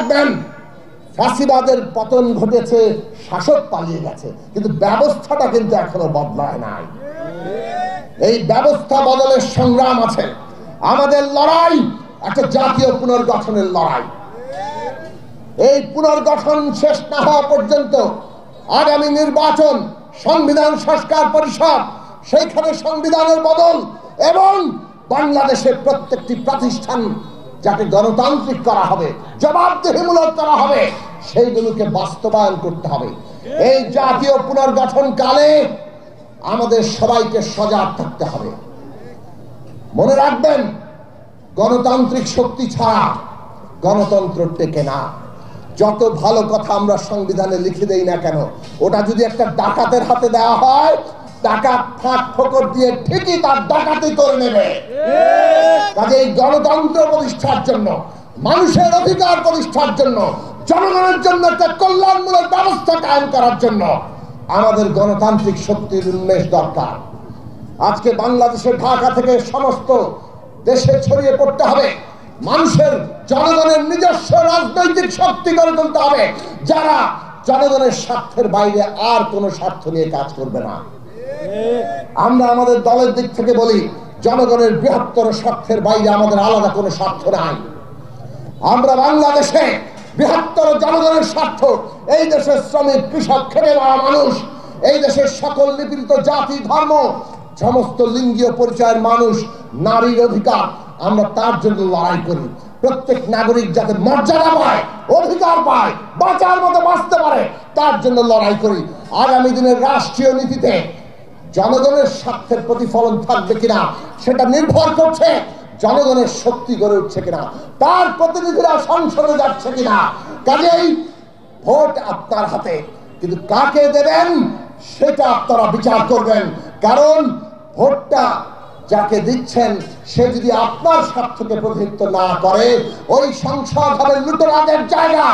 রাখবেন, ফ্যাসিবাদের পতন ঘটেছে, শাসক পালিয়ে গেছে, কিন্তু ব্যবস্থাটা কিন্তু এখনো বদলায় নাই। এই ব্যবস্থা বদলের সংগ্রাম আছে। আমাদের লড়াই একটা জাতীয় পুনর্গঠনের লড়াই। এই পুনর্গঠন শেষ না হওয়া পর্যন্ত আগামী নির্বাচন, সংবিধান সংস্কার পরিষদ, সেইখানে সংবিধানের বদল এবং বাংলাদেশের প্রত্যেকটি প্রতিষ্ঠান যাকে গণতান্ত্রিক করা হবে, জবাবদিহিমূলক করা হবে, সেইগুলোকে বাস্তবায়ন করতে হবে। এই জাতীয় পুনর্গঠন কালে আমাদের সবাইকে সজাগ থাকতে হবে। মনে রাখবেন, গণতান্ত্রিক শক্তি ছাড়া গণতন্ত্র টেকে না। যত ভালো কথা আমরা সংবিধানে লিখে দেই না কেন, ওটা যদি একটা ডাকাতের হাতে দেওয়া হয়, ডাকাত ফাঁক ফোকর দিয়ে ঠিকই তার ডাকাতি করে নেবে। কাজে এই গণতন্ত্র প্রতিষ্ঠার জন্য, মানুষের অধিকার প্রতিষ্ঠার জন্য, জনগণের জন্য একটা কল্যাণমূলক ব্যবস্থা কায়েম করার জন্য আমাদের গণতান্ত্রিক শক্তির উন্মেষ দরকার। আজকে বাংলাদেশের ঢাকা থেকে সমস্ত দেশে ছড়িয়ে পড়তে হবে। মানুষের, জনগণের নিজস্ব রাজনৈতিক শক্তি গড়ে তুলতে হবে, যারা জনগণের স্বার্থের বাইরে আর কোনো স্বার্থ নিয়ে কাজ করবে না। আমরা আমাদের দলের দিক থেকে বলি, জনগণের বৃহত্তর স্বার্থের বাইরে আমাদের আলাদা কোনো স্বার্থ নাই। আমরা বাংলাদেশে বৃহত্তর জনগণের স্বার্থ, এই দেশের শ্রমিক, কৃষক, খেটে খাওয়া মানুষ, এই দেশের সকল নিপীড়িত জাতি, ধর্ম, সমস্ত লিঙ্গীয় পরিচয়ের মানুষ, নারীর অধিকার, আমরা তার জন্য লড়াই করি। প্রত্যেক নাগরিক যাতে মর্যাদা পায়, অধিকার পায়, বাঁচার মতো বাঁচতে পারে, তার জন্য লড়াই করি। আগামী দিনের রাষ্ট্রীয় নীতিতে জনগণের স্বার্থের প্রতিফলন থাকবে কিনা সেটা নির্ভর করছে জনগণের শক্তি গড়ে উঠছে কিনা, তার প্রতিনিধিরা সংসদে যাচ্ছে কিনা। কাজেই ভোট আপনার হাতে, কিন্তু কাকে দেবেন সেটা আপনারা বিচার করবেন। কারণ ভোটটা যাকে দিচ্ছেন সে যদি আপনার স্বার্থকে প্রতিনিধিত্ব না করে, ওই সংসদ হবে লুটেরাদের জায়গা।